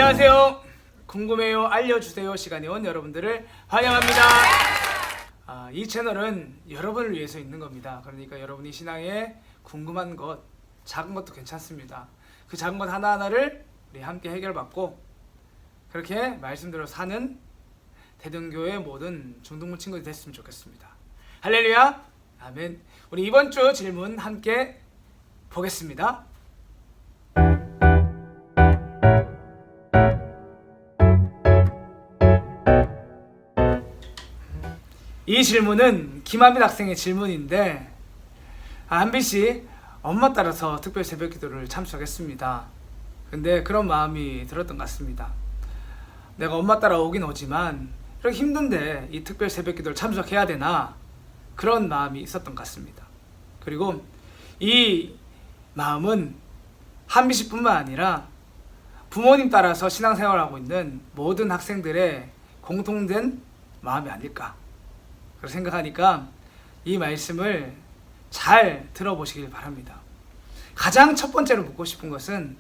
안녕하세요. 궁금해요 알려주세요 시간에 온 여러분들을 환영합니다. 이 채널은 여러분을 위해서 있는 겁니다. 그러니까 여러분이 신앙에 궁금한 것, 작은 것도 괜찮습니다. 그 작은 것 하나하나를 우리 함께 해결받고 그렇게 말씀대로 사는 대등교회 모든 중등부 친구들이 됐으면 좋겠습니다. 할렐루야, 아멘. 우리 이번 주 질문 함께 보겠습니다. 이 질문은 김한빈 학생의 질문인데, 한빈씨 엄마 따라서 특별 새벽 기도를 참석했습니다. 근데 그런 마음이 들었던 것 같습니다. 내가 엄마 따라 오긴 오지만 이렇게 힘든데 이 특별 새벽 기도를 참석해야 되나, 그런 마음이 있었던 것 같습니다. 그리고 이 마음은 한빈씨 뿐만 아니라 부모님 따라서 신앙생활을 하고 있는 모든 학생들의 공통된 마음이 아닐까 생각하니까 이 말씀을 잘 들어보시길 바랍니다. 가장 첫 번째로 묻고 싶은 것은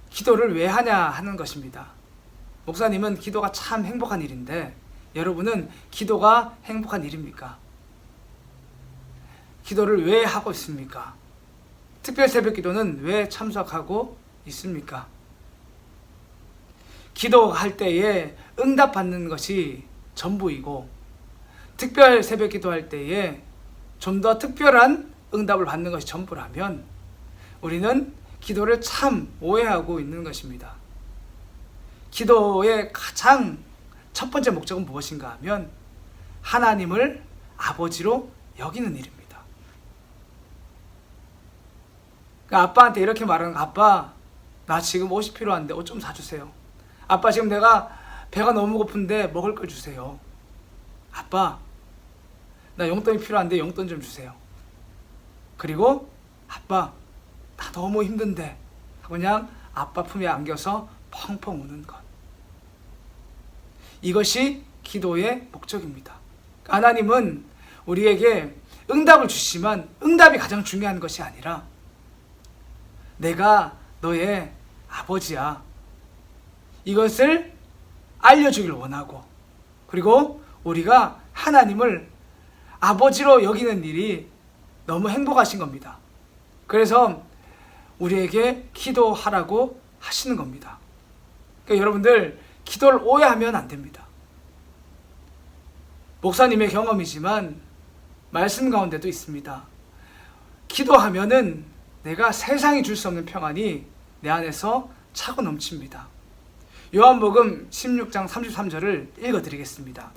기도를 왜 하냐 하는 것입니다. 목사님은 기도가 참 행복한 일인데 여러분은 기도가 행복한 일입니까? 기도를 왜 하고 있습니까? 특별 새벽 기도는 왜 참석하고 있습니까? 기도할 때에 응답받는 것이 전부이고 특별 새벽 기도할 때에 좀 더 특별한 응답을 받는 것이 전부라면 우리는 기도를 참 오해하고 있는 것입니다. 기도의 가장 첫 번째 목적은 무엇인가 하면 하나님을 아버지로 여기는 일입니다. 그러니까 아빠한테 이렇게 말하는 거, 아빠 나 지금 옷이 필요한데 옷 좀 사주세요. 아빠 지금 내가 배가 너무 고픈데 먹을 걸 주세요. 아빠 나 용돈이 필요한데 용돈 좀 주세요. 그리고 아빠 나 너무 힘든데 그냥 아빠 품에 안겨서 펑펑 우는 것. 이것이 기도의 목적입니다. 하나님은 우리에게 응답을 주시지만 응답이 가장 중요한 것이 아니라 내가 너의 아버지야, 이것을 알려주길 원하고, 그리고 우리가 하나님을 아버지로 여기는 일이 너무 행복하신 겁니다. 그래서 우리에게 기도하라고 하시는 겁니다. 그러니까 여러분들 기도를 오해하면 안 됩니다. 목사님의 경험이지만 말씀 가운데도 있습니다. 기도하면은 내가 세상이 줄 수 없는 평안이 내 안에서 차고 넘칩니다. 요한복음 16장 33절을 읽어드리겠습니다.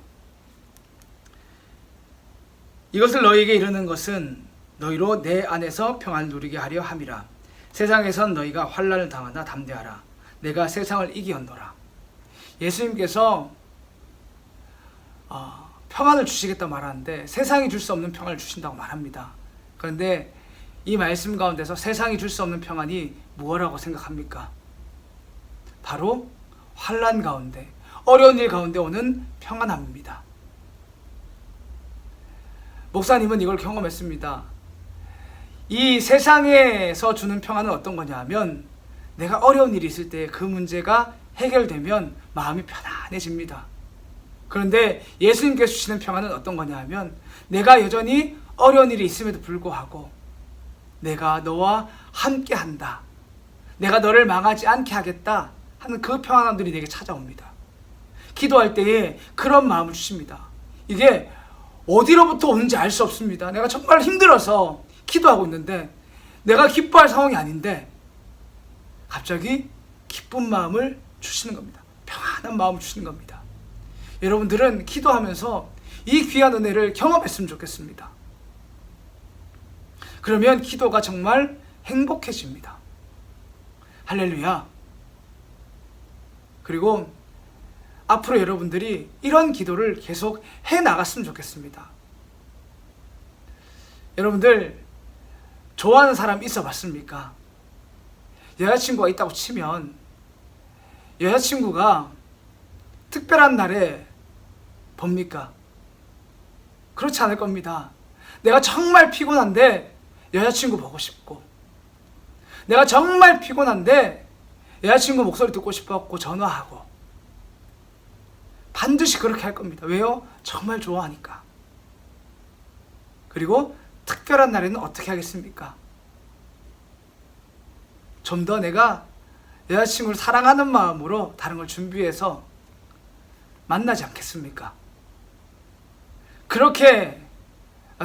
이것을 너희에게 이르는 것은 너희로 내 안에서 평안을 누리게 하려 함이라. 세상에선 너희가 환난을 당하나 담대하라. 내가 세상을 이기었노라. 예수님께서 평안을 주시겠다 말하는데 세상이 줄 수 없는 평안을 주신다고 말합니다. 그런데 이 말씀 가운데서 세상이 줄 수 없는 평안이 무엇이라고 생각합니까? 바로 환난 가운데, 어려운 일 가운데 오는 평안함입니다. 목사님은 이걸 경험했습니다. 이 세상에서 주는 평안은 어떤 거냐 하면 내가 어려운 일이 있을 때 그 문제가 해결되면 마음이 편안해집니다. 그런데 예수님께서 주시는 평안은 어떤 거냐 하면 내가 여전히 어려운 일이 있음에도 불구하고 내가 너와 함께 한다, 내가 너를 망하지 않게 하겠다 하는 그 평안함들이 내게 찾아옵니다. 기도할 때에 그런 마음을 주십니다. 이게 어디로부터 오는지 알 수 없습니다. 내가 정말 힘들어서 기도하고 있는데 내가 기뻐할 상황이 아닌데 갑자기 기쁜 마음을 주시는 겁니다. 평안한 마음을 주시는 겁니다. 여러분들은 기도하면서 이 귀한 은혜를 경험했으면 좋겠습니다. 그러면 기도가 정말 행복해집니다. 할렐루야. 그리고 앞으로 여러분들이 이런 기도를 계속 해나갔으면 좋겠습니다. 여러분들 좋아하는 사람 있어 봤습니까? 여자친구가 있다고 치면 여자친구가 특별한 날에 봅니까? 그렇지 않을 겁니다. 내가 정말 피곤한데 여자친구 보고 싶고, 내가 정말 피곤한데 여자친구 목소리 듣고 싶었고 전화하고 반드시 그렇게 할 겁니다. 왜요? 정말 좋아하니까. 그리고 특별한 날에는 어떻게 하겠습니까? 좀 더 내가 여자친구를 사랑하는 마음으로 다른 걸 준비해서 만나지 않겠습니까? 그렇게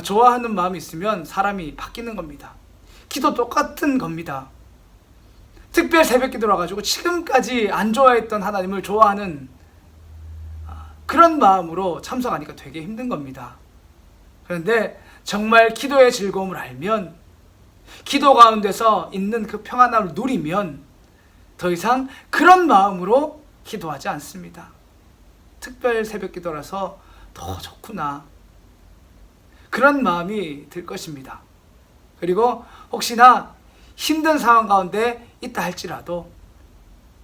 좋아하는 마음이 있으면 사람이 바뀌는 겁니다. 기도 똑같은 겁니다. 특별 새벽 기도라 가지고 지금까지 안 좋아했던 하나님을 좋아하는 그런 마음으로 참석하니까 되게 힘든 겁니다. 그런데 정말 기도의 즐거움을 알면, 기도 가운데서 있는 그 평안함을 누리면 더 이상 그런 마음으로 기도하지 않습니다. 특별 새벽 기도라서 더 좋구나, 그런 마음이 들 것입니다. 그리고 혹시나 힘든 상황 가운데 있다 할지라도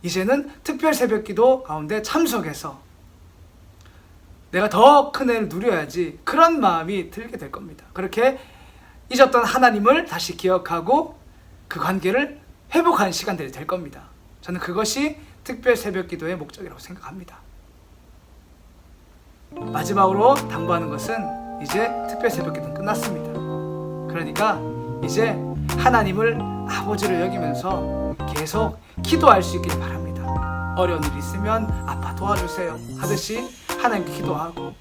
이제는 특별 새벽 기도 가운데 참석해서 내가 더 큰 은혜를 누려야지, 그런 마음이 들게 될 겁니다. 그렇게 잊었던 하나님을 다시 기억하고 그 관계를 회복하는 시간들이 될 겁니다. 저는 그것이 특별 새벽 기도의 목적이라고 생각합니다. 마지막으로 당부하는 것은 이제 특별 새벽 기도는 끝났습니다. 그러니까 이제 하나님을 아버지를 여기면서 계속 기도할 수 있기를 바랍니다. 어려운 일이 있으면 아빠 도와주세요 하듯이 하나님께 기도하고,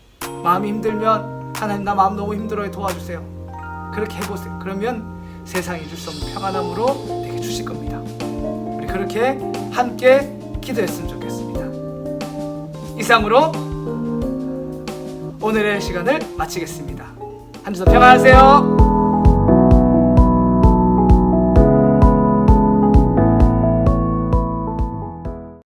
마음이 힘들면 하나님 나 마음 너무 힘들어요 도와주세요, 그렇게 해보세요. 그러면 세상이 줄 수 없는 평안함으로 내게 주실 겁니다. 우리 그렇게 함께 기도했으면 좋겠습니다. 이상으로 오늘의 시간을 마치겠습니다. 한 주 더 평안하세요.